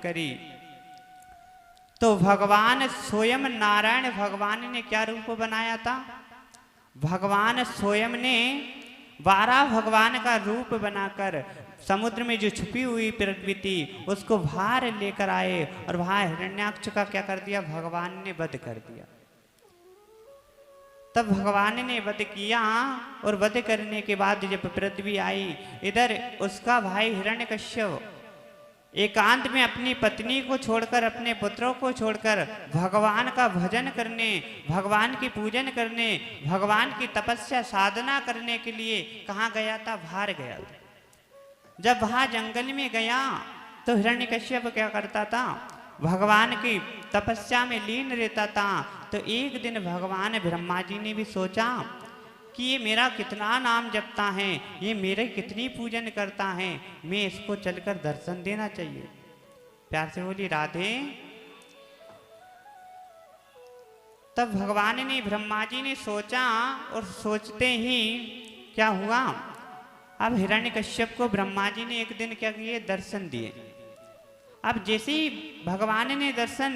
करी। तो भगवान स्वयं नारायण भगवान ने क्या रूप बनाया था? भगवान स्वयं ने 12 भगवान का रूप बनाकर समुद्र में जो छुपी हुई पृथ्वी थी उसको बाहर लेकर आए और वहां हिरण्याक्ष का क्या कर दिया? भगवान ने वध कर दिया। तब भगवान ने वध किया और वध करने के बाद जब पृथ्वी आई, इधर उसका भाई हिरण्यकश्यप एकांत में अपनी पत्नी को छोड़कर, अपने पुत्रों को छोड़कर भगवान का भजन करने, भगवान की पूजन करने, भगवान की तपस्या साधना करने के लिए कहाँ गया था? बाहर गया था। जब वहां जंगल में गया तो हिरण्यकश्यप क्या करता था? भगवान की तपस्या में लीन रहता था। तो एक दिन भगवान ब्रह्मा जी ने भी सोचा कि ये मेरा कितना नाम जपता है, ये मेरे कितनी पूजन करता है, मैं इसको चलकर दर्शन देना चाहिए। प्यार से बोली राधे। तब भगवान ने, ब्रह्मा जी ने सोचा और सोचते ही क्या हुआ? अब हिरण्यकश्यप को ब्रह्मा जी ने एक दिन क्या किए? दर्शन दिए। अब जैसे ही भगवान ने दर्शन,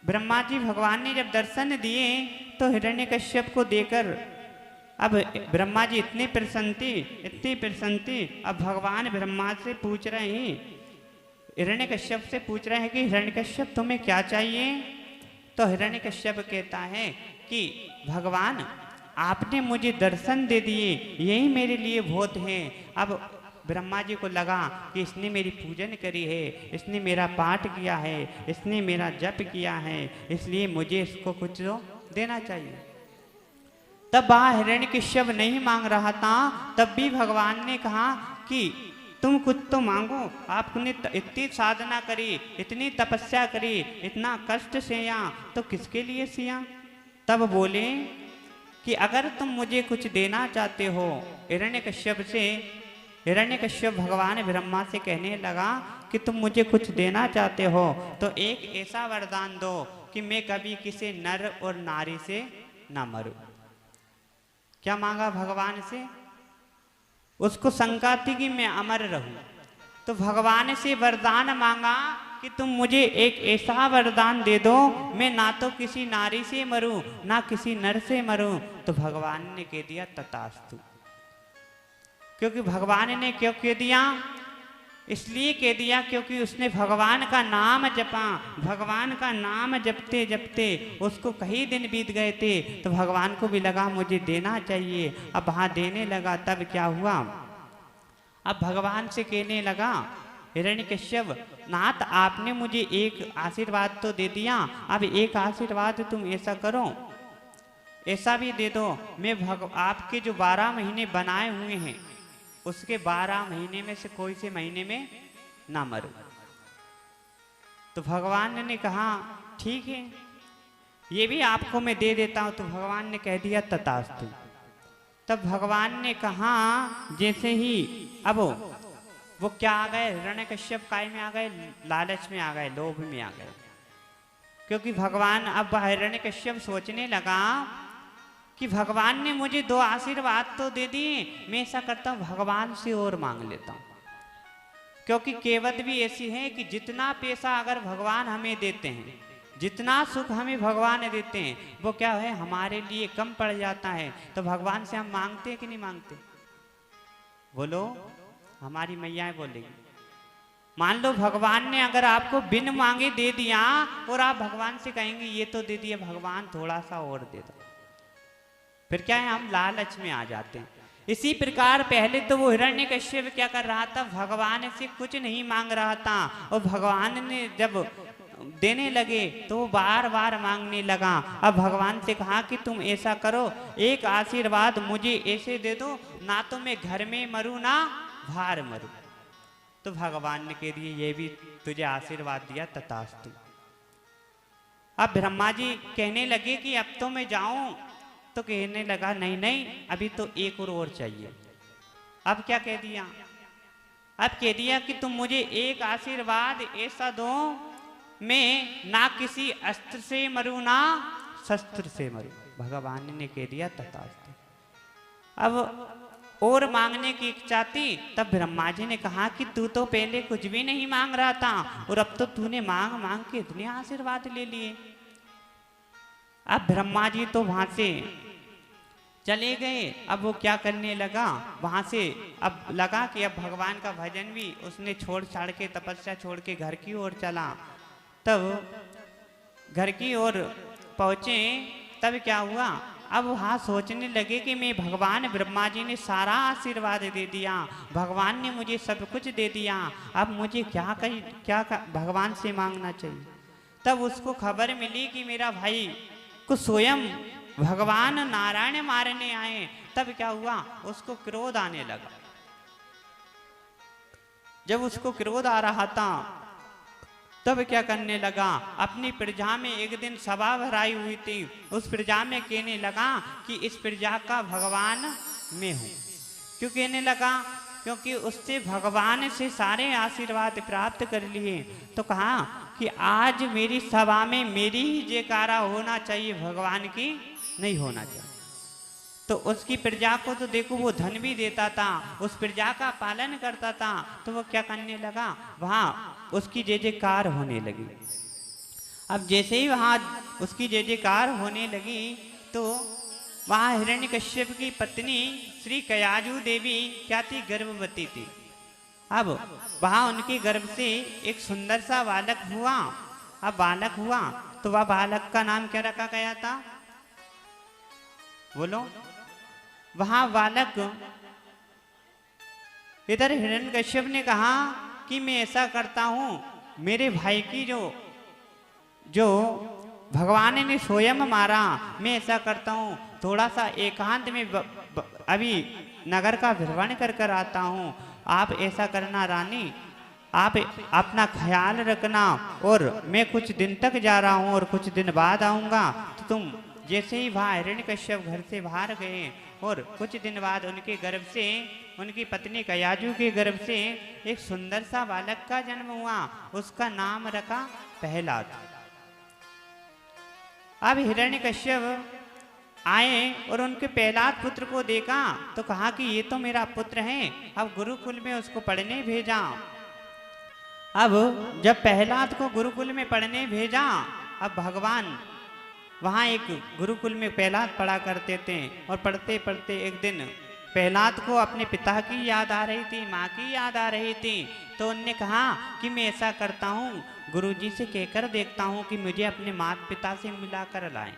ब्रह्मा जी भगवान ने जब दर्शन दिए तो हिरण्यकश्यप को देकर अब ब्रह्मा जी इतनी प्रसन्न थी। अब भगवान ब्रह्मा से पूछ रहे हैं, हिरण्यकश्यप से पूछ रहे हैं कि हिरण्यकश्यप तुम्हें क्या चाहिए? तो हिरण्यकश्यप कहता है कि भगवान आपने मुझे दर्शन दे दिए, यही मेरे लिए बहुत है। अब ब्रह्मा जी को लगा कि इसने मेरी पूजन करी है, इसने मेरा पाठ किया है, इसने मेरा जप किया है, इसलिए मुझे इसको कुछ तो देना चाहिए। तब वह हिरण्यकश्यप नहीं मांग रहा था, तब भी भगवान ने कहा कि तुम कुछ तो मांगो। आपने इतनी साधना करी, इतनी तपस्या करी, इतना कष्ट सहा, तो किसके लिए सहा? तब बोले कि अगर तुम मुझे कुछ देना चाहते हो, हिरण्यकश्यप भगवान ब्रह्मा से कहने लगा कि तुम मुझे कुछ देना चाहते हो तो एक ऐसा वरदान दो कि मैं कभी किसी नर और नारी से ना मरूं। क्या मांगा भगवान से? उसको शंका थी कि मैं अमर रहूं, तो भगवान से वरदान मांगा कि तुम मुझे एक ऐसा वरदान दे दो, मैं ना तो किसी नारी से मरूं ना किसी नर से मरूं। तो भगवान ने कह दिया तथास्तु। क्योंकि भगवान ने क्यों कह दिया? इसलिए कह दिया क्योंकि उसने भगवान का नाम जपा। भगवान का नाम जपते जपते उसको कई दिन बीत गए थे, तो भगवान को भी लगा मुझे देना चाहिए। अब वहां देने लगा, तब क्या हुआ? अब भगवान से कहने लगा हिरण्यकश्यप, नाथ आपने मुझे एक आशीर्वाद तो दे दिया, अब एक आशीर्वाद तुम ऐसा करो, ऐसा भी दे दो, मैं आपके जो 12 महीने बनाए हुए हैं उसके 12 महीने में से कोई से महीने में ना मरूं। तो भगवान ने कहा ठीक है, ये भी आपको मैं दे देता हूं। तो भगवान ने कह दिया तथास्तु। तब भगवान ने कहा जैसे ही अब वो क्या आ गए? हिरण्यकश्यप काय में आ गए? लालच में आ गए, लोभ में आ गए। क्योंकि भगवान, अब हिरण्यकश्यप सोचने लगा कि भगवान ने मुझे 2 आशीर्वाद तो दे दिए, मैं ऐसा करता हूं भगवान से और मांग लेता हूं। क्योंकि केवट भी ऐसी है कि जितना पैसा अगर भगवान हमें देते हैं, जितना सुख हमें भगवान देते हैं, वो क्या है हमारे लिए कम पड़ जाता है। तो भगवान से हम मांगते हैं कि नहीं मांगते? बोलो, हमारी मैयाएं बोलेगी। मान लो भगवान ने अगर आपको बिन मांगे दे दिया और आप भगवान से कहेंगे ये तो दे दिया भगवान, थोड़ा सा और दे दो, फिर क्या है? हम लालच में आ जाते हैं। इसी प्रकार पहले तो वो हिरण्यकश्यप क्या कर रहा था? भगवान से कुछ नहीं मांग रहा था, और भगवान ने जब देने लगे तो वो बार बार मांगने लगा। अब भगवान से कहा कि तुम ऐसा करो, एक आशीर्वाद मुझे ऐसे दे दो, ना तो मैं घर में मरूं ना बाहर मरूं। तो भगवान ने कह दिया ये भी तुझे आशीर्वाद दिया तथास्तु। अब ब्रह्मा जी कहने लगे कि अब तो मैं जाऊं, तो कहने लगा नहीं नहीं, अभी तो एक और चाहिए। अब क्या कह दिया? अब कह दिया कि तुम मुझे एक आशीर्वाद ऐसा दो, मैं ना किसी अस्त्र से मरूं ना शस्त्र से मरूं। भगवान ने कह दिया तथास्तु। अब और मांगने की इच्छा थी, तब ब्रह्मा जी ने कहा कि तू तो पहले कुछ भी नहीं मांग रहा था और अब तो तूने मांग मांग के इतने आशीर्वाद ले लिए। अब ब्रह्मा जी तो वहां से चले गए। अब वो क्या करने लगा, वहां से अब लगा कि अब भगवान का भजन भी उसने छोड़ छाड़ के, तपस्या छोड़ के घर की ओर चला। तब घर की ओर पहुंचे, तब क्या हुआ, अब वहाँ सोचने लगे कि मैं भगवान ब्रह्मा जी ने सारा आशीर्वाद दे दिया, भगवान ने मुझे सब कुछ दे दिया, अब मुझे भगवान से मांगना चाहिए। तब उसको खबर मिली कि मेरा भाई को स्वयं भगवान नारायण मारने आए। तब क्या हुआ, उसको क्रोध आने लगा। जब उसको क्रोध आ रहा था, तब क्या करने लगा, अपनी प्रजा में एक दिन सभा भराई हुई थी, उस प्रजा में कहने लगा कि इस प्रजा का भगवान मैं हूं। क्यों कहने लगा, क्योंकि उससे भगवान से सारे आशीर्वाद प्राप्त कर लिए। तो कहा कि आज मेरी सभा में मेरी ही जयकारा होना चाहिए, भगवान की नहीं होना चाहिए। तो उसकी प्रजा को तो देखो वो धन भी देता था, उस प्रजा का पालन करता था। तो वो क्या करने लगा, वहां उसकी जय जयकार होने लगी। अब जैसे ही वहां उसकी जय जयकार होने लगी, तो वहां हिरण्यकश्यप की पत्नी श्री कयाजू देवी क्या थी, गर्भवती थी। अब वहां उनके गर्भ से एक सुंदर सा बालक हुआ। अब बालक हुआ तो वह बालक का नाम क्या रखा गया था, बोलो। वहां बालक, इधर हिरण्यकश्यप ने कहा कि मैं ऐसा करता हूं, मेरे भाई की जो भगवान ने स्वयं मारा, मैं ऐसा करता हूं, थोड़ा सा एकांत में अभी नगर का भ्रमण कर कर आता हूं। आप ऐसा करना रानी, आप अपना ख्याल रखना, और मैं कुछ दिन तक जा रहा हूं और कुछ दिन बाद आऊंगा। तो तुम जैसे ही वहां हिरण्यकश्यप घर से बाहर गए, और कुछ दिन बाद उनके गर्भ से, उनकी पत्नी कयाजू के गर्भ से एक सुंदर सा बालक का जन्म हुआ। उसका नाम रखा प्रहलाद। अब हिरण्यकश्यप आए और उनके प्रहलाद पुत्र को देखा, तो कहा कि ये तो मेरा पुत्र है। अब गुरुकुल में उसको पढ़ने भेजा। अब जब प्रहलाद को गुरुकुल में पढ़ने भेजा, अब भगवान वहाँ एक गुरुकुल में प्रहलाद पढ़ा करते थे, और पढ़ते पढ़ते एक दिन प्रहलाद को अपने पिता की याद आ रही थी, माँ की याद आ रही थी। तो उनने कहा कि मैं ऐसा करता हूँ, गुरुजी से कहकर देखता हूँ कि मुझे अपने माता पिता से मिलाकर लाएं।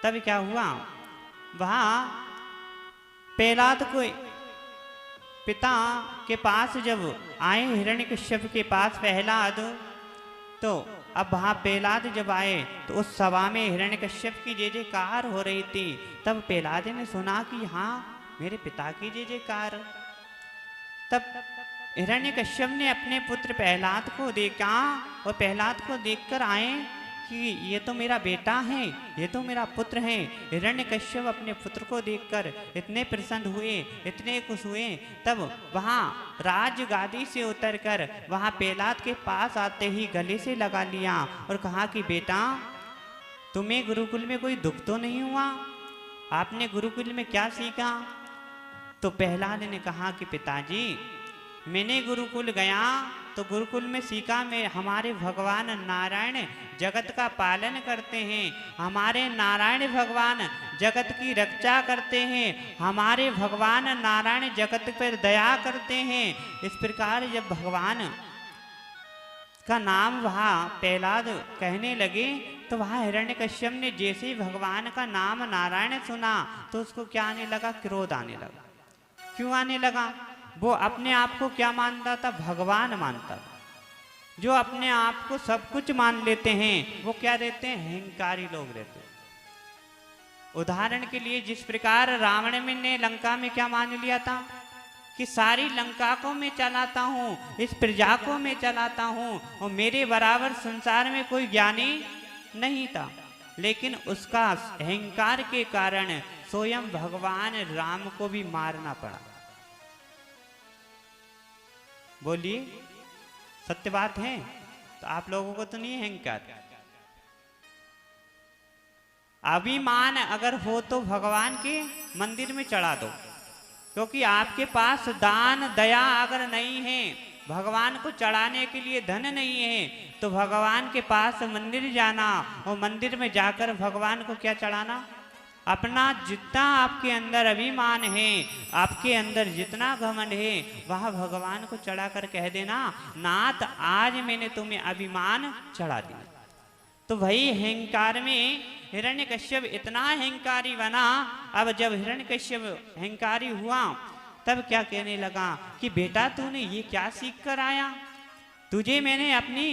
तब क्या हुआ, वहाँ प्रहलाद को पिता के पास जब आए, हिरण्यकश्यप के पास प्रहलाद, तो अब वहां प्रहलाद जब आए तो उस सभा में हिरण्यकश्यप की जय जयकार हो रही थी। तब प्रहलाद ने सुना कि हाँ मेरे पिता की जय जयकार। तब हिरण्यकश्यप ने अपने पुत्र प्रहलाद को देखा, और प्रहलाद को देखकर आए कि ये तो मेरा बेटा है, ये तो मेरा पुत्र है। हिरण्यकश्यप अपने पुत्र को देखकर इतने प्रसन्न हुए, इतने खुश हुए। तब वहाँ राजगादी से उतरकर वहाँ प्रहलाद के पास आते ही गले से लगा लिया और कहा कि बेटा, तुम्हें गुरुकुल में कोई दुख तो नहीं हुआ, आपने गुरुकुल में क्या सीखा? तो प्रहलाद ने कहा कि पिताजी, मैंने गुरुकुल गया तो गुरुकुल में सीखा, मैं हमारे भगवान नारायण जगत का पालन करते हैं, हमारे नारायण भगवान जगत की रक्षा करते हैं, हमारे भगवान नारायण जगत पर दया करते हैं। इस प्रकार जब भगवान का नाम वहाँ प्रहलाद कहने लगे, तो वहाँ हिरण्यकश्यप ने जैसे ही भगवान का नाम नारायण सुना तो उसको क्या आने लगा, क्रोध आने लगा। क्यों आने लगा? वो अपने आप को क्या मानता था? भगवान मानता था। जो अपने आप को सब कुछ मान लेते हैं वो क्या रहते हैं? अहंकारी लोग रहते हैं। उदाहरण के लिए जिस प्रकार रावण ने लंका में क्या मान लिया था कि सारी लंका को मैं चलाता हूँ, इस प्रजा को मैं चलाता हूँ, और मेरे बराबर संसार में कोई ज्ञानी नहीं था। लेकिन उसका अहंकार के कारण स्वयं भगवान राम को भी मारना पड़ा। बोलिए, सत्य बात है? तो आप लोगों को तो नहीं अहंकार। अभिमान अगर हो तो भगवान के मंदिर में चढ़ा दो, क्योंकि आपके पास दान दया अगर नहीं है, भगवान को चढ़ाने के लिए धन नहीं है, तो भगवान के पास मंदिर जाना और मंदिर में जाकर भगवान को क्या चढ़ाना? अपना जितना आपके अंदर अभिमान है, आपके अंदर जितना घमंड है, वह भगवान को चढ़ाकर कह देना, नाथ आज मैंने तुम्हें अभिमान चढ़ा दिया। तो वही अहंकार में हिरण्यकश्यप इतना अहंकारी बना। अब जब हिरण्यकश्यप अहंकारी हुआ तब क्या कहने लगा कि बेटा तूने ये क्या सीख कर आया? तुझे मैंने अपनी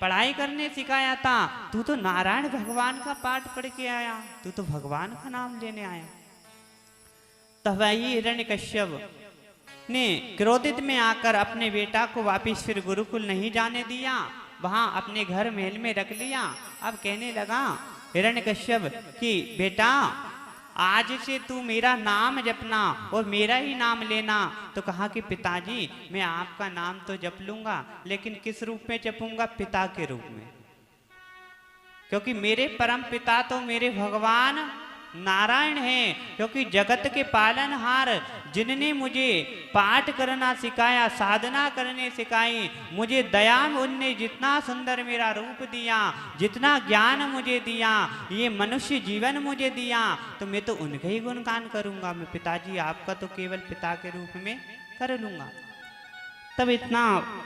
पढ़ाई करने सिखाया था, तू तो नारायण भगवान का पाठ पढ़ के आया, तू तो भगवान का नाम लेने आया। तब वही हिरण्यकश्यप ने क्रोधित में आकर अपने बेटा को वापिस फिर गुरुकुल नहीं जाने दिया, वहां अपने घर महल में रख लिया। अब कहने लगा हिरण्यकश्यप कि बेटा आज से तू मेरा नाम जपना और मेरा ही नाम लेना। तो कहा कि पिताजी मैं आपका नाम तो जप लूंगा, लेकिन किस रूप में जपूंगा? पिता के रूप में, क्योंकि मेरे परम पिता तो मेरे भगवान नारायण हैं, क्योंकि जगत के पालनहार जिनने मुझे पाठ करना सिखाया, साधना करने सिखाई, मुझे दया उनने जितना सुंदर मेरा रूप दिया, जितना ज्ञान मुझे दिया, ये मनुष्य जीवन मुझे दिया, तो मैं तो उनका ही गुणगान करूंगा। मैं पिताजी आपका तो केवल पिता के रूप में कर लूंगा। तब इतना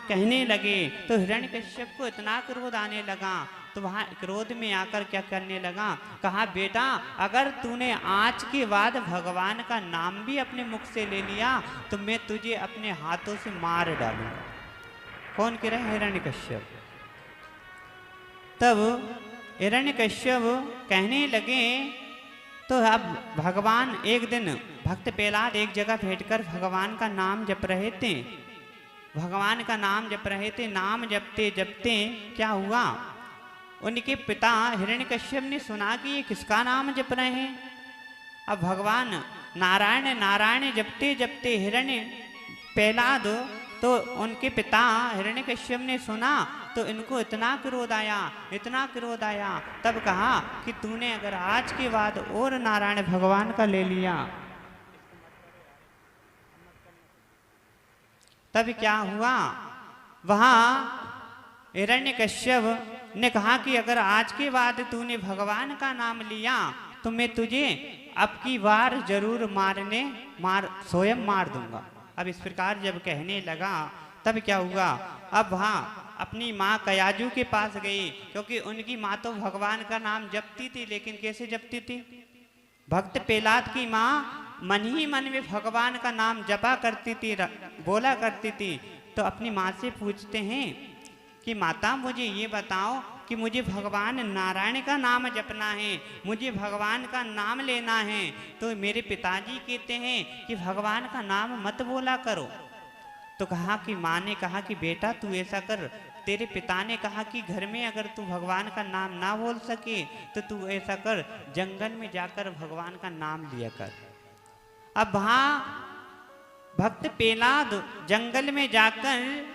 कहने लगे तो हिरण्यकश्यप को इतना क्रोध आने लगा। तो वहां क्रोध में आकर क्या करने लगा? कहा बेटा अगर तूने आज के बाद भगवान का नाम भी अपने मुख से ले लिया तो मैं तुझे अपने हाथों से मार डालूंगा। कौन कह रहे? हिरण्यकश्यप। तब हिरण्यकश्यप कहने लगे तो अब भगवान एक दिन भक्त प्रहलाद एक जगह बैठकर भगवान का नाम जप रहे थे, भगवान का नाम जप रहे थे। नाम जपते जपते क्या हुआ? उनके पिता हिरण्यकश्यप ने सुना कि ये किसका नाम जप रहे हैं। अब भगवान नारायण नारायण जपते जपते हिरण्य प्रहलाद, तो उनके पिता हिरण्यकश्यप ने सुना तो इनको इतना क्रोध आया, इतना क्रोध आया। तब कहा कि तूने अगर आज के बाद और नारायण भगवान का ले लिया, तब क्या हुआ? वहां हिरण्यकश्यप ने कहा कि अगर आज के बाद तूने भगवान का नाम लिया तो मैं तुझे अब की बार जरूर स्वयं मार दूंगा। अब इस प्रकार जब कहने लगा तब क्या हुआ? अब वहां अपनी माँ कयाजू के पास गई, क्योंकि उनकी माँ तो भगवान का नाम जपती थी, लेकिन कैसे जपती थी? भक्त प्रहलाद की माँ मन ही मन में भगवान का नाम जपा करती थी, बोला करती थी। तो अपनी माँ से पूछते हैं कि माता मुझे ये बताओ कि मुझे भगवान नारायण का नाम जपना है, मुझे भगवान का नाम लेना है। तो मेरे पिताजी कहते हैं कि भगवान का नाम मत बोला करो। तो कहा कि माँ ने कहा कि बेटा तू ऐसा कर, तेरे पिता ने कहा कि घर में अगर तू भगवान का नाम ना बोल सके तो तू ऐसा कर, जंगल में जाकर भगवान का नाम लिया कर। अब वहां भक्त प्रहलाद जंगल में जाकर,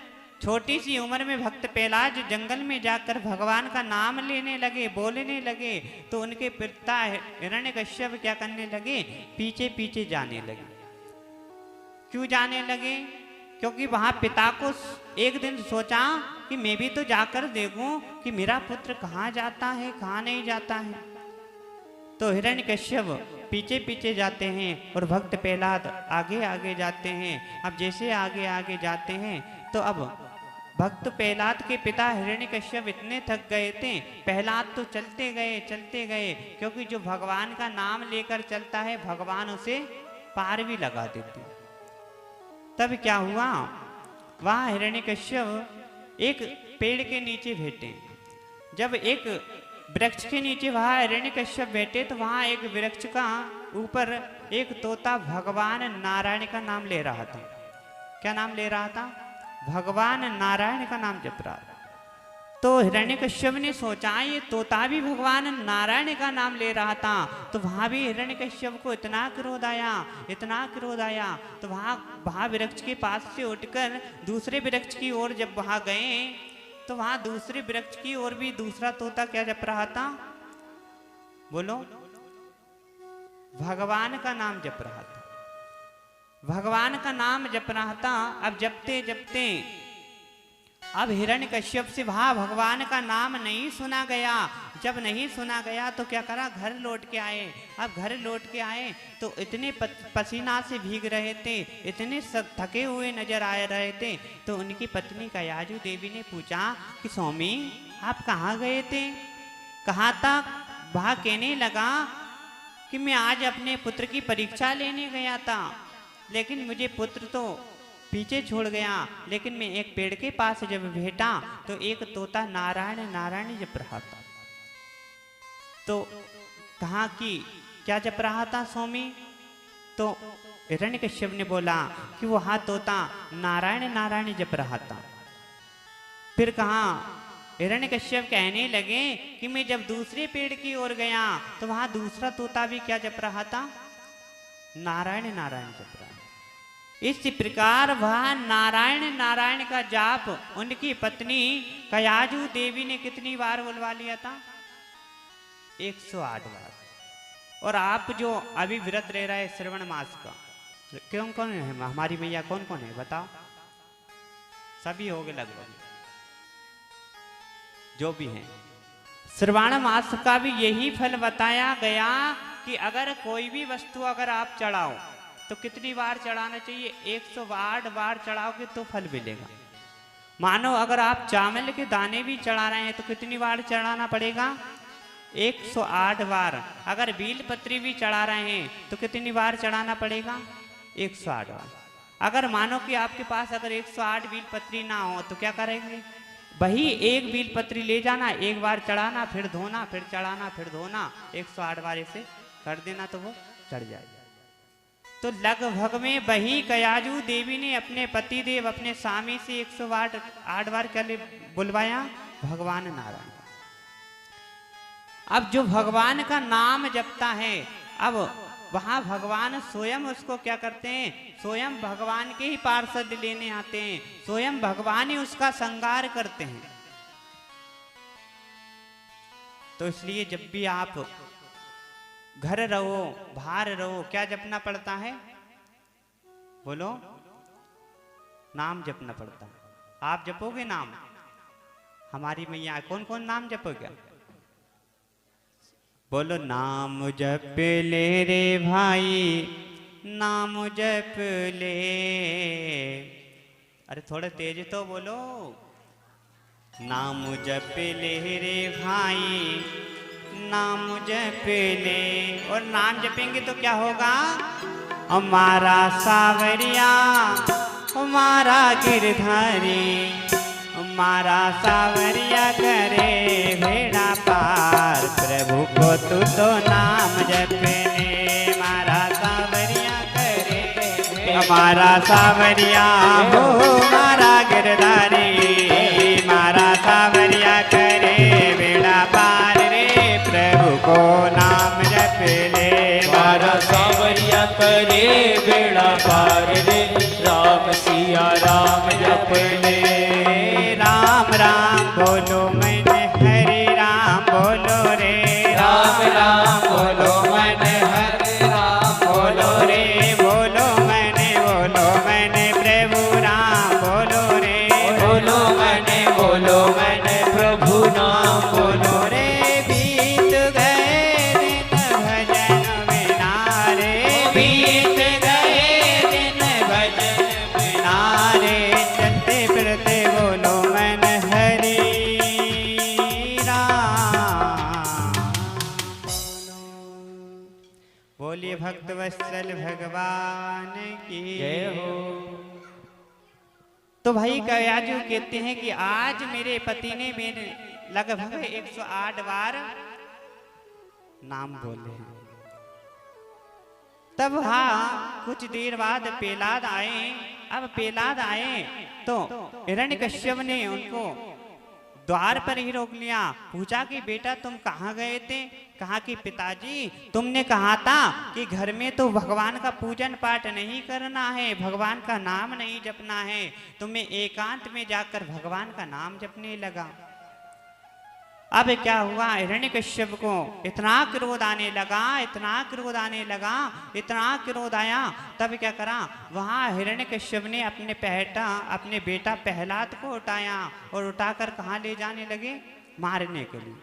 छोटी सी उम्र में भक्त प्रहलाद जंगल में जाकर भगवान का नाम लेने लगे, बोलने लगे। तो उनके पिता हिरण्यकश्यप क्या करने लगे? पीछे पीछे जाने लगे। क्यों जाने लगे? क्योंकि वहां पिता को एक दिन सोचा कि मैं भी तो जाकर देखूं कि मेरा पुत्र कहाँ जाता है, कहाँ नहीं जाता है। तो हिरण्यकश्यप पीछे पीछे जाते हैं और भक्त प्रहलाद आगे आगे जाते हैं। अब जैसे आगे आगे जाते हैं तो अब भक्त प्रहलाद के पिता हिरण्यकश्यप इतने थक गए थे, प्रहलाद तो चलते गए, क्योंकि जो भगवान का नाम लेकर चलता है भगवान उसे पार भी लगा देते। तब क्या हुआ? वहां हिरण्यकश्यप एक पेड़ के नीचे बैठे। जब एक वृक्ष के नीचे वहां हिरण्यकश्यप बैठे तो वहां एक वृक्ष का ऊपर एक तोता भगवान नारायण का नाम ले रहा था। क्या नाम ले रहा था? भगवान नारायण का नाम जप रहा था। तो हिरण्यकश्यप ने सोचा ये तोता भी भगवान नारायण का नाम ले रहा था। तो वहां भी हिरण्यकश्यप को इतना क्रोध आया, इतना क्रोध आया। तो वहां वृक्ष के पास से उठकर दूसरे वृक्ष की ओर जब वहां गए तो वहां दूसरे वृक्ष की ओर भी दूसरा तोता क्या जप रहा था? बोलो, भगवान का नाम जप रहा था। भगवान का नाम जप रहा था। अब जपते जपते अब हिरण्यकश्यप से वहां भगवान का नाम नहीं सुना गया। जब नहीं सुना गया तो क्या करा, घर लौट के आए। अब घर लौट के आए तो इतने पसीना से भीग रहे थे, इतने सब थके हुए नजर आ रहे थे। तो उनकी पत्नी कयाजू देवी ने पूछा कि स्वामी आप कहाँ गए थे, कहाँ तक? वह कहने लगा कि मैं आज अपने पुत्र की परीक्षा लेने गया था, लेकिन मुझे पुत्र तो पीछे छोड़ गया। लेकिन मैं एक पेड़ के पास जब बैठा तो एक तोता नारायण नारायण जप रहा था। तो कहा कि क्या जप रहा था स्वामी? तो हिरण्यकश्यप ने बोला कि वो हाँ तोता नारायण नारायण जप रहा था। फिर कहा हिरण्यकश्यप कहने लगे कि मैं जब दूसरे पेड़ की ओर गया तो वहां दूसरा तोता भी क्या जप रहा था, नारायण नारायण जप रहा। इस प्रकार वह नारायण नारायण का जाप उनकी पत्नी कयाजू देवी ने कितनी बार बुलवा लिया था, 108 बार। और आप जो अभी व्रत रह रहा है श्रवण मास का, कौन कौन है हमारी मैया, कौन कौन है बताओ? सभी हो गए लगभग, जो भी हैं। श्रवण मास का भी यही फल बताया गया कि अगर कोई भी वस्तु अगर आप चढ़ाओ तो कितनी बार चढ़ाना चाहिए, 108 बार चढ़ाओगे तो फल मिलेगा। मानो अगर आप चावल के दाने भी चढ़ा रहे हैं तो कितनी बार चढ़ाना पड़ेगा, 108 बार। अगर बील पत्री भी चढ़ा रहे हैं तो कितनी बार चढ़ाना पड़ेगा, 108 बार। अगर मानो कि आपके पास अगर 108 बील पत्री ना हो तो क्या करेंगे, वही एक बील पत्री ले जाना, एक बार चढ़ाना, फिर धोना, फिर चढ़ाना, फिर धोना, 108 बार ऐसे कर देना तो वो चढ़ जाएगा। तो लगभग में वही कयाजू देवी ने अपने पति देव अपने स्वामी से 108 बार क्या बुलवाया, भगवान नारायण। अब जो भगवान का नाम जपता है, अब वहां भगवान स्वयं उसको क्या करते हैं, स्वयं भगवान के ही पार्षद लेने आते हैं, स्वयं भगवान ही उसका श्रृंगार करते हैं। तो इसलिए जब भी आप घर रहो बाहर रहो क्या जपना पड़ता है, बोलो? नाम जपना पड़ता है। आप जपोगे नाम? हमारी मैया कौन कौन नाम जपोगे? बोलो नाम जप ले रे भाई, नाम जप ले। अरे थोड़ा तेज तो बोलो। नाम जप ले रे भाई, नाम जप ले। और नाम जपेंगे तो क्या होगा, हमारा सावरिया हमारा गिरधारी, हमारा सावरिया करे भेड़ा पार। प्रभु को तू तो नाम जप ले, हमारा सावरिया करे, हमारा सावरिया हो हमारा गिरधारी, हमारा सावरिया करे भेड़ा पार रे। प्रभु को नाम जप ले, हमारा सावरिया करे बेड़ा पार रे। राम सिया राम जप ले, राम राम बोलो मैंने हरे राम बोलो रे, राम राम बोलो मन हरे राम बोलो रे। बोलो मैंने प्रभु राम बोलो रे, बोलो मैंने प्रभु नाम बोलो रे। बीत गए दिन भजन बिना रे, बीत गए दिन भजन बिना रे। चलते फिरते बोलो मन हरि राम। बोलिए भक्त वत्सल भगवान की जय हो। तो भाई कयाजू कहते हैं कि आज मेरे पति ने मेरे लगभग 108 बार नाम बोले हैं। तब हाँ कुछ देर बाद पेलाद आए। अब पेलाद आए तो हिरण्यकश्यप ने उनको द्वार पर ही रोक लिया, पूछा कि बेटा तुम कहाँ गए थे? कहा कि पिताजी तुमने कहा था कि घर में तो भगवान का पूजन पाठ नहीं करना है, भगवान का नाम नहीं जपना है, तो मैं एकांत में जाकर भगवान का नाम जपने लगा। अब क्या हुआ, हिरण्यकश्यप को इतना क्रोध आने लगा, इतना क्रोध आने लगा, इतना क्रोध आया। तब क्या करा, वहाँ हिरण्यकश्यप ने अपने बेटा प्रहलाद को उठाया और उठाकर कहाँ ले जाने लगे, मारने के लिए।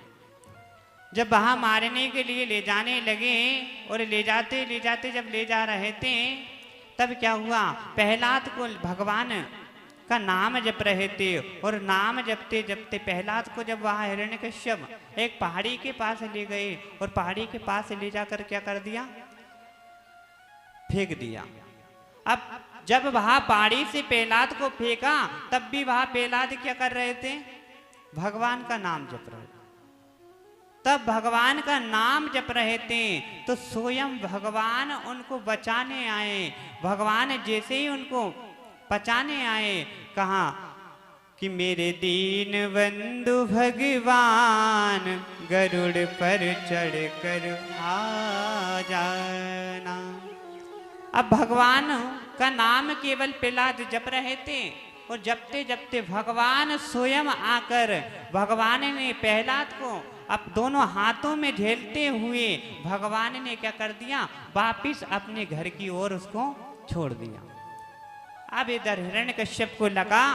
जब वहाँ मारने के लिए ले जाने लगे और ले जाते जब ले जा रहे थे, तब क्या हुआ, प्रहलाद को भगवान का नाम जप रहे थे और नाम जपते जपते प्रहलाद को जब वहाँ हिरण्यकश्यप एक पहाड़ी के पास ले गए और पहाड़ी के पास ले जाकर क्या कर दिया, फेंक दिया। अब जब वहाँ पहाड़ी से प्रहलाद को फेंका, तब भी वहाँ प्रहलाद क्या कर रहे थे, भगवान का नाम जप रहे थे। तब भगवान का नाम जप रहे थे तो स्वयं भगवान उनको बचाने आए। भगवान जैसे ही उनको बचाने आए, कहा कि मेरे दीन बंधु भगवान गरुड़ पर चढ़ कर आ जाना। अब भगवान का नाम केवल प्रहलाद जप रहे थे और जपते जपते भगवान स्वयं आकर भगवान ने प्रहलाद को अब दोनों हाथों में झेलते हुए भगवान ने क्या कर दिया, वापिस अपने घर की ओर उसको छोड़ दिया। अब इधर हिरण्यकश्यप को लगा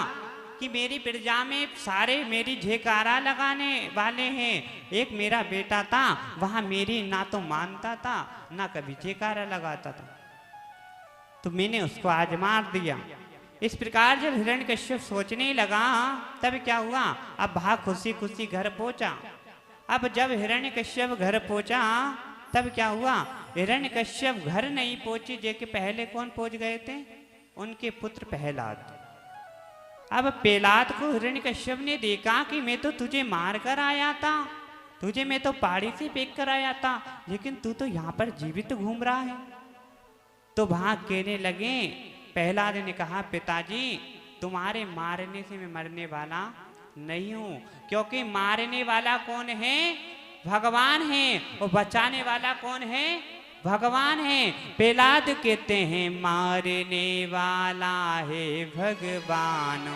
कि मेरी प्रजा में सारे मेरी जयकारा लगाने वाले हैं, एक मेरा बेटा था वहां मेरी ना तो मानता था ना कभी जयकारा लगाता था, तो मैंने उसको आज मार दिया। इस प्रकार जब हिरण्यकश्यप सोचने लगा, तब क्या हुआ, अब भाग खुशी खुशी घर पहुंचा। अब जब हिरण्यकश्यप घर पहुंचा, तब क्या हुआ, हिरण्यकश्यप घर नहीं पहुंचे, जेके पहले कौन पहुंच गए थे, उनके पुत्र प्रहलाद। अब प्रहलाद को हिरण्यकश्यप ने देखा कि मैं तो तुझे मार कर आया था, तुझे मैं तो पहाड़ी से फेंक कर आया था, लेकिन तू तो यहाँ पर जीवित घूम रहा है। तो वहां कहने लगे, प्रहलाद ने कहा, पिताजी तुम्हारे मारने से मैं मरने वाला नहीं हूं, क्योंकि मारने वाला कौन है, भगवान है, और बचाने वाला कौन है, भगवान है। प्रहलाद कहते हैं, मारने वाला है भगवान,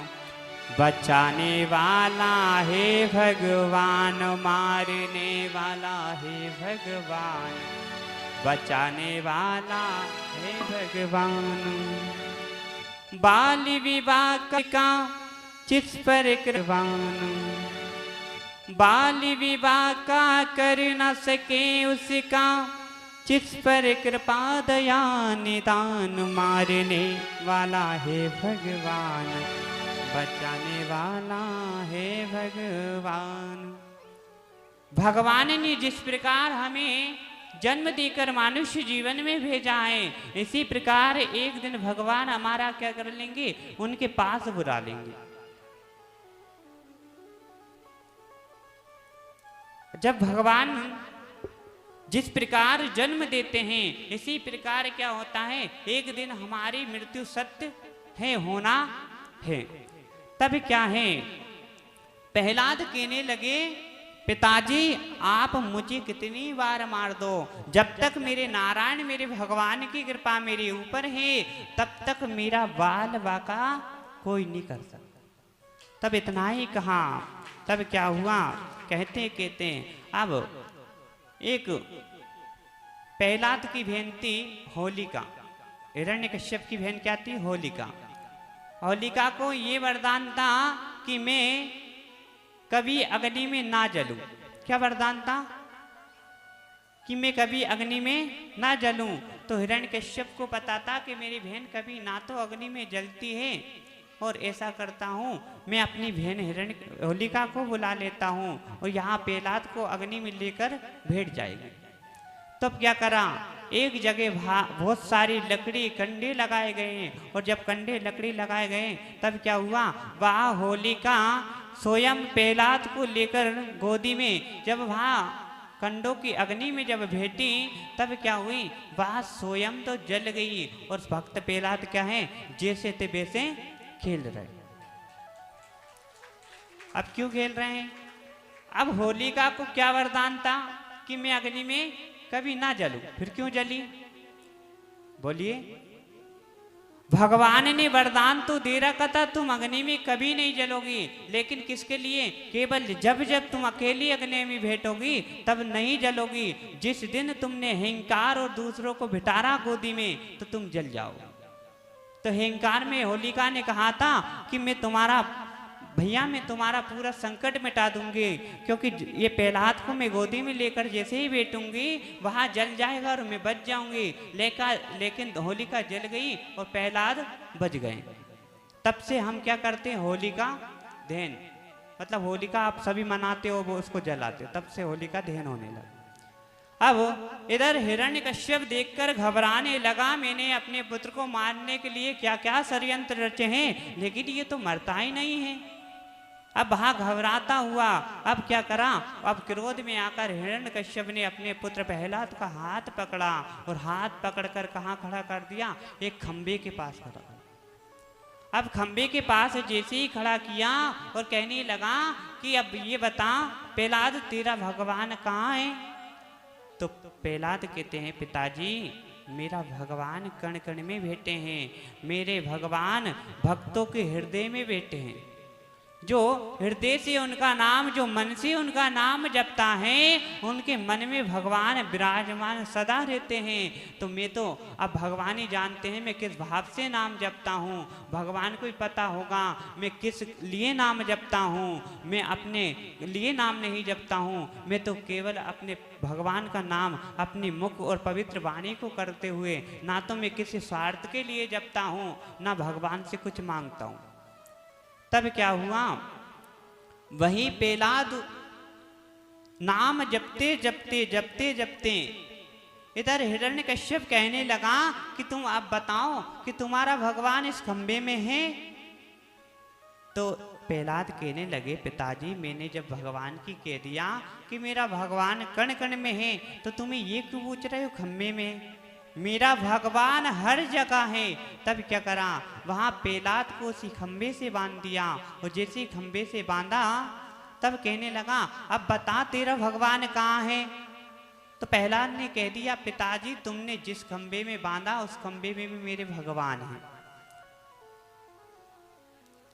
बचाने वाला है भगवान, मारने वाला है भगवान, बचाने वाला है भगवान। बाल विवाह का जिस पर कृपान, बाल विवाह का कर न सके उसका, जिस पर कृपा दया निदान, मारने वाला है भगवान, बचाने वाला है भगवान। भगवान ने जिस प्रकार हमें जन्म देकर मनुष्य जीवन में भेजा है, इसी प्रकार एक दिन भगवान हमारा क्या कर लेंगे, उनके पास बुला लेंगे। जब भगवान जिस प्रकार जन्म देते हैं, इसी प्रकार क्या होता है, एक दिन हमारी मृत्यु सत्य है, होना है। तब क्या है, प्रहलाद कहने लगे, पिताजी आप मुझे कितनी बार मार दो, जब तक मेरे नारायण मेरे भगवान की कृपा मेरे ऊपर है, तब तक मेरा बाल बाका कोई नहीं कर सकता। तब इतना ही कहा, तब क्या हुआ, कहते अब एक प्रहलाद की बहन थी होलिका, हिरण्यकश्यप की बहन क्या थी, होलिका। होलिका को ये वरदान था कि मैं कभी अग्नि में ना जलूं। क्या वरदान था, कि मैं कभी अग्नि में ना जलूं। तो हिरण्यकश्यप को पता था कि मेरी बहन कभी ना तो अग्नि में जलती है, और ऐसा करता हूँ, मैं अपनी बहन होलिका को बुला लेता हूँ और यहाँ प्रहलाद को अग्नि में लेकर भेट जाएगी। तब क्या करा, एक जगह बहुत सारी लकड़ी कंडे लगाए गए, और जब कंडे लकड़ी लगाए गए, तब क्या हुआ, वह होलिका स्वयं प्रहलाद को लेकर गोदी में जब वहाँ कंडों की अग्नि में जब भेटी, तब क्या हुई, वह स्वयं तो जल गई, और भक्त प्रहलाद क्या है, जैसे थे वैसे खेल रहे। अब क्यों खेल रहे हैं, अब होलिका को क्या वरदान था कि मैं अग्नि में कभी ना जलूं, फिर क्यों जली, बोलिए। भगवान ने वरदान तो दे रखा था तुम अग्नि में कभी नहीं जलोगी, लेकिन किसके लिए? केवल जब जब तुम अकेली अग्नि में बैठोगी तब नहीं जलोगी। जिस दिन तुमने अहंकार और दूसरों को बिठारा गोदी में तो तुम जल जाओ। तो अहंकार में होलिका ने कहा था कि मैं तुम्हारा भैया मैं तुम्हारा पूरा संकट मिटा दूंगी, क्योंकि ये प्रहलाद को मैं गोदी में लेकर जैसे ही बैठूंगी वहां जल जाएगा और मैं बच जाऊंगी। लेकिन होलिका जल गई और प्रहलाद बच गए। तब से हम क्या करते हैं, होलिका दहन, मतलब होलिका आप सभी मनाते हो, वो उसको जलाते हो, तब से होलिका दहन होने लगा। अब इधर हिरण्यकश्यप देखकर घबराने लगा, मैंने अपने पुत्र को मारने के लिए क्या क्या षड्यंत्र रचे हैं, लेकिन ये तो मरता ही नहीं है। अब वहां घबराता हुआ अब क्या करा, अब क्रोध में आकर हिरण्यकश्यप ने अपने पुत्र प्रहलाद का हाथ पकड़ा और हाथ पकड़कर कहाँ खड़ा कर दिया, एक खंबे के पास खड़ा कर। अब खंबे के पास जैसे ही खड़ा किया और कहने लगा कि अब ये बता प्रहलाद तेरा भगवान कहाँ है? तो प्रहलाद कहते हैं पिताजी मेरा भगवान कण कण में बैठे हैं, मेरे भगवान भक्तों के हृदय में बैठे हैं। जो हृदय से उनका नाम, जो मन से उनका नाम जपता है, उनके मन में भगवान विराजमान सदा रहते हैं। तो मैं तो अब भगवान ही जानते हैं मैं किस भाव से नाम जपता हूँ, भगवान को ही पता होगा मैं किस लिए नाम जपता हूँ। मैं अपने लिए नाम नहीं जपता हूँ, मैं तो केवल अपने भगवान का नाम अपनी मुख और पवित्र वाणी को करते हुए, ना तो मैं किसी स्वार्थ के लिए जपता हूँ, ना भगवान से कुछ मांगता हूँ। तब क्या हुआ, वही प्रहलाद नाम जपते जपते जपते जपते इधर हिरण्यकश्यप कहने लगा कि तुम आप बताओ कि तुम्हारा भगवान इस खंबे में है? तो प्रहलाद कहने लगे पिताजी मैंने जब भगवान की कह दिया कि मेरा भगवान कण कण में है, तो तुम्हें ये क्यों पूछ रहे हो खंबे में? मेरा भगवान हर जगह है। तब क्या करा, वहां प्रहलाद को उसी खंबे से बांध दिया और जैसे खंबे से बांधा तब कहने लगा अब बता तेरा भगवान कहाँ है? तो प्रहलाद ने कह दिया पिताजी तुमने जिस खंबे में बांधा उस खंबे में भी मेरे भगवान हैं।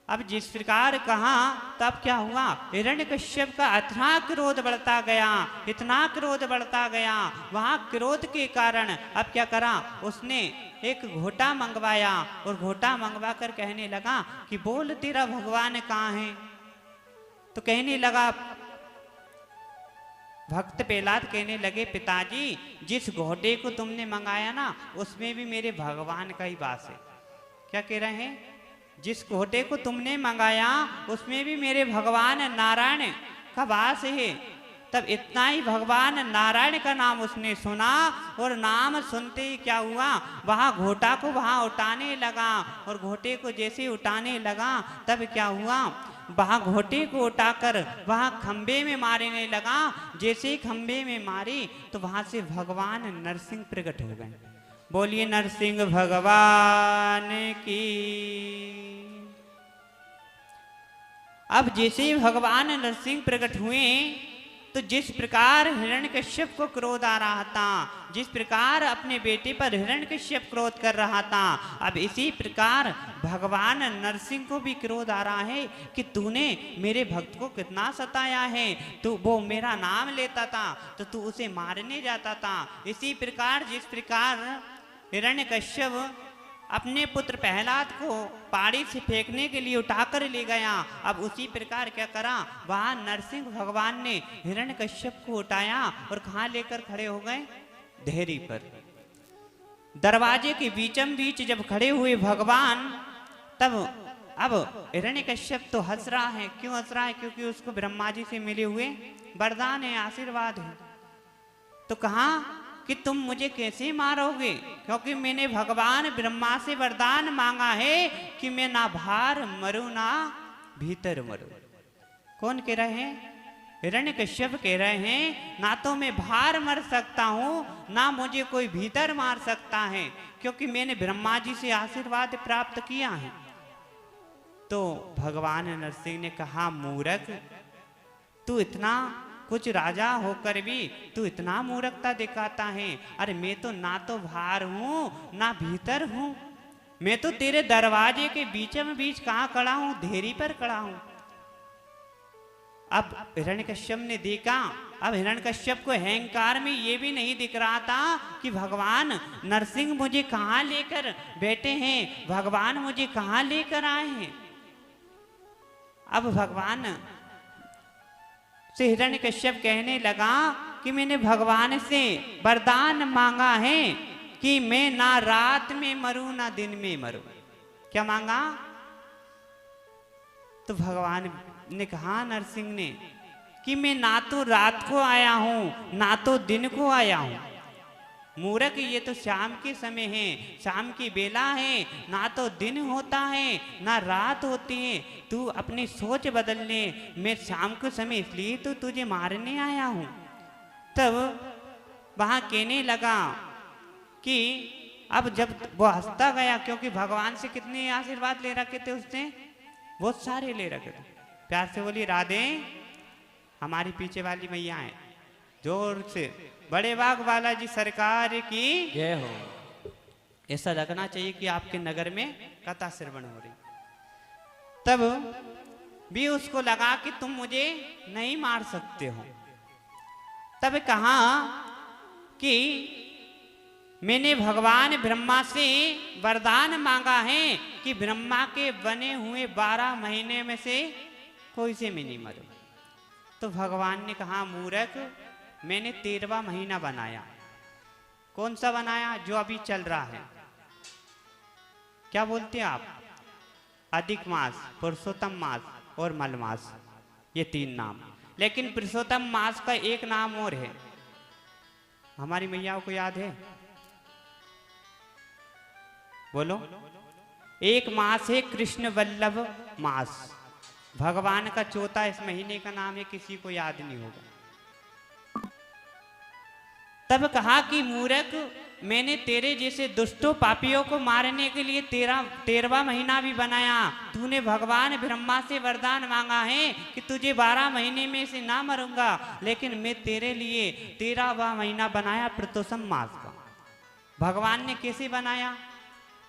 अब जिस प्रकार कहा तब क्या हुआ, हिरण्यकश्यप का इतना क्रोध बढ़ता गया, इतना क्रोध बढ़ता गया। वहां क्रोध के कारण अब क्या करा, उसने एक घोटा मंगवाया और घोटा मंगवा कर कहने लगा कि बोल तेरा भगवान कहाँ है? तो कहने लगा भक्त प्रहलाद कहने लगे पिताजी जिस घोटे को तुमने मंगाया ना उसमें भी मेरे भगवान का ही वास है। क्या कह रहे हैं, जिस घोटे को तुमने मंगाया उसमें भी मेरे भगवान नारायण का वास है। तब इतना ही भगवान नारायण का नाम उसने सुना और नाम सुनते ही क्या हुआ, वहां घोटा को वहां उठाने लगा और घोटे को जैसे उठाने लगा तब क्या हुआ, वहां घोटे को उठाकर वहां खंबे में मारने लगा। जैसे ही खंबे में मारी तो वहां से भगवान नरसिंह प्रकट हो गए। बोलिए नरसिंह भगवान की। अब जैसे ही भगवान नरसिंह प्रकट हुए तो जिस प्रकार हिरण्यकश्यप को क्रोध आ रहा था, जिस प्रकार अपने बेटे पर हिरण्यकश्यप क्रोध कर रहा था, अब इसी प्रकार भगवान नरसिंह को भी क्रोध आ रहा है कि तूने मेरे भक्त को कितना सताया है। तू वो मेरा नाम लेता था तो तू उसे मारने जाता था। इसी प्रकार जिस प्रकार हिरण्यकश्यप अपने पुत्र प्रहलाद को पहाड़ी से फेंकने के लिए उठाकर ले गया, अब उसी प्रकार क्या करा, वहां नरसिंह भगवान ने हिरण्यकश्यप को उठाया और कहाँ लेकर खड़े हो गए, देहरी पर। दरवाजे के बीचम बीच जब खड़े हुए भगवान, तब अब हिरण्यकश्यप तो हंस रहा है। क्यों हंस रहा है, क्योंकि उसको ब्रह्मा जी से मिले हुए वरदान है, आशीर्वाद है। तो कहा कि तुम मुझे कैसे मारोगे, क्योंकि मैंने भगवान ब्रह्मा से वरदान मांगा है कि मैं ना बाहर मरूं ना भीतर मरूं। कौन कह रहे हैं, हिरण्यकश्यप कह रहे हैं ना तो मैं बाहर मर सकता हूं ना मुझे कोई भीतर मार सकता है, क्योंकि मैंने ब्रह्मा जी से आशीर्वाद प्राप्त किया है। तो भगवान नरसिंह ने कहा मूर्ख, तू इतना कुछ राजा होकर भी तू इतना मूर्खता दिखाता है। अरे मैं तो ना तो बाहर हूं ना भीतर हूं, मैं तो तेरे दरवाजे के बीचम बीच कहाँ खड़ा हूं, धेरी पर खड़ा हूं। अब हिरण्यकश्यप ने देखा, अब हिरण्यकश्यप को अहंकार में ये भी नहीं दिख रहा था कि भगवान नरसिंह मुझे कहाँ लेकर बैठे हैं, भगवान मुझे कहाँ लेकर आए हैं। अब भगवान से हिरण्यकश्यप कहने लगा कि मैंने भगवान से वरदान मांगा है कि मैं ना रात में मरूं ना दिन में मरूं। क्या मांगा? तो भगवान ने कहा नरसिंह ने कि मैं ना तो रात को आया हूं ना तो दिन को आया हूं। मूर्ख, ये तो शाम के समय है, शाम की बेला है, ना तो दिन होता है ना रात होती है। तू अपनी सोच बदल ले, मैं शाम के समय इसलिए तो तुझे मारने आया हूं। तब वहां कहने लगा कि अब जब वो हंसता गया, क्योंकि भगवान से कितने आशीर्वाद ले रखे थे उसने, बहुत सारे ले रखे थे। प्यार से बोली राधे, हमारी पीछे वाली मैया है, जोर से बड़े बाग बालाजी सरकार की जय हो। ऐसा लगना चाहिए कि आपके नगर में कथा श्रवण हो रही। तब भी उसको लगा कि तुम मुझे नहीं मार सकते हो। तब कहा कि मैंने भगवान ब्रह्मा से वरदान मांगा है कि ब्रह्मा के बने हुए 12 महीने में से कोई से मैं नहीं मरूं। तो भगवान ने कहा मूर्ख, मैंने 13वां महीना बनाया। कौन सा बनाया? जो अभी चल रहा है। क्या बोलते हैं आप? अधिक मास, पुरुषोत्तम मास और मलमास, ये 3 नाम। लेकिन पुरुषोत्तम मास का एक नाम और है, हमारी मैयाओं को याद है? बोलो। एक मास है कृष्ण वल्लभ मास, भगवान का चौथा इस महीने का नाम है, किसी को याद नहीं होगा। तब कहा कि मूर्ख, मैंने तेरे जैसे दुष्टों पापियों को मारने के लिए 13वां महीना भी बनाया। तूने भगवान ब्रह्मा से वरदान मांगा है कि तुझे 12 महीने में से ना मरूंगा, लेकिन मैं तेरे लिए 13वां महीना बनाया पुरुषोत्तम मास का। भगवान ने कैसे बनाया?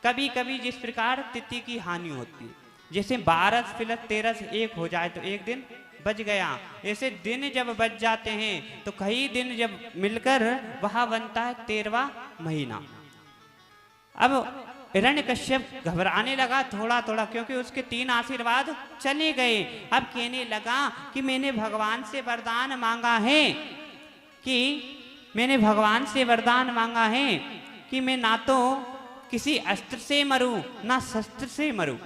कभी कभी जिस प्रकार तिथि की हानि होती है, जैसे 12 + 13 1 हो जाए तो एक दिन बच गया। ऐसे दिन जब बच जाते हैं तो कई दिन जब मिलकर वहां बनता है 13वां महीना। अब हिरण्यकश्यप घबराने लगा थोड़ा थोड़ा, क्योंकि उसके 3 आशीर्वाद चले गए। अब कहने लगा कि मैंने भगवान से वरदान मांगा है कि मैंने भगवान से वरदान मांगा है कि मैं ना तो किसी अस्त्र से मरूं ना शस्त्र से मरूं।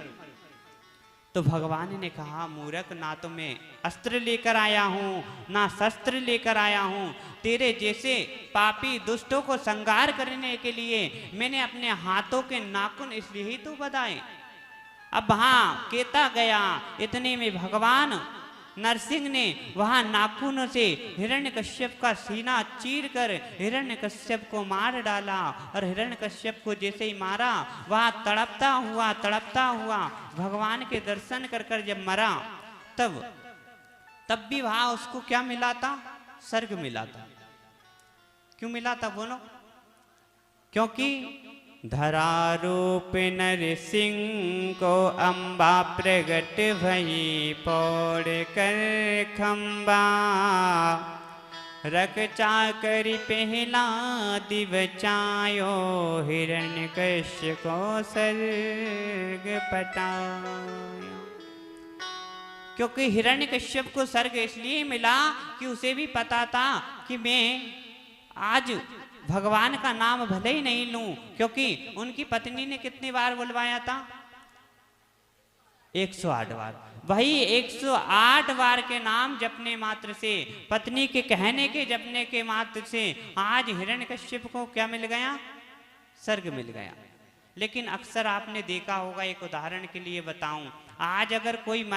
तो भगवान ने कहा मूर्ख, ना तो मैं अस्त्र लेकर आया हूं ना शस्त्र लेकर आया हूं। तेरे जैसे पापी दुष्टों को संहार करने के लिए मैंने अपने हाथों के नाखून इसलिए ही तो बधाए। अब वहां कहता गया, इतने में भगवान नरसिंह ने वहां नाखूनों से हिरण्यकश्यप का सीना चीर कर हिरण्यकश्यप को मार डाला। और हिरण्यकश्यप को जैसे ही मारा, वहां तड़पता हुआ भगवान के दर्शन कर कर जब मरा, तब भी वहां उसको क्या मिला था? स्वर्ग मिला था। क्यों मिला था बोलो? क्योंकि धरा रूप नरसिंह को अम्बा प्रगट भई, पौड़ कर खम्बा रख चाकरी पहला दिव चायो, हिरण्यकश्यप को स्वर्ग पटायो। क्योंकि हिरण्यकश्यप को स्वर्ग इसलिए मिला कि उसे भी पता था कि मैं आज भगवान का नाम भले ही नहीं लूं, क्योंकि उनकी पत्नी ने कितनी बार बुलवाया था? 108 बार। वही 108 बार के नाम जपने मात्र से, पत्नी के कहने के जपने के मात्र से आज हिरण्यकश्यप को क्या मिल गया? स्वर्ग मिल गया। लेकिन अक्सर आपने देखा होगा, एक उदाहरण के लिए बताऊं, आज अगर कोई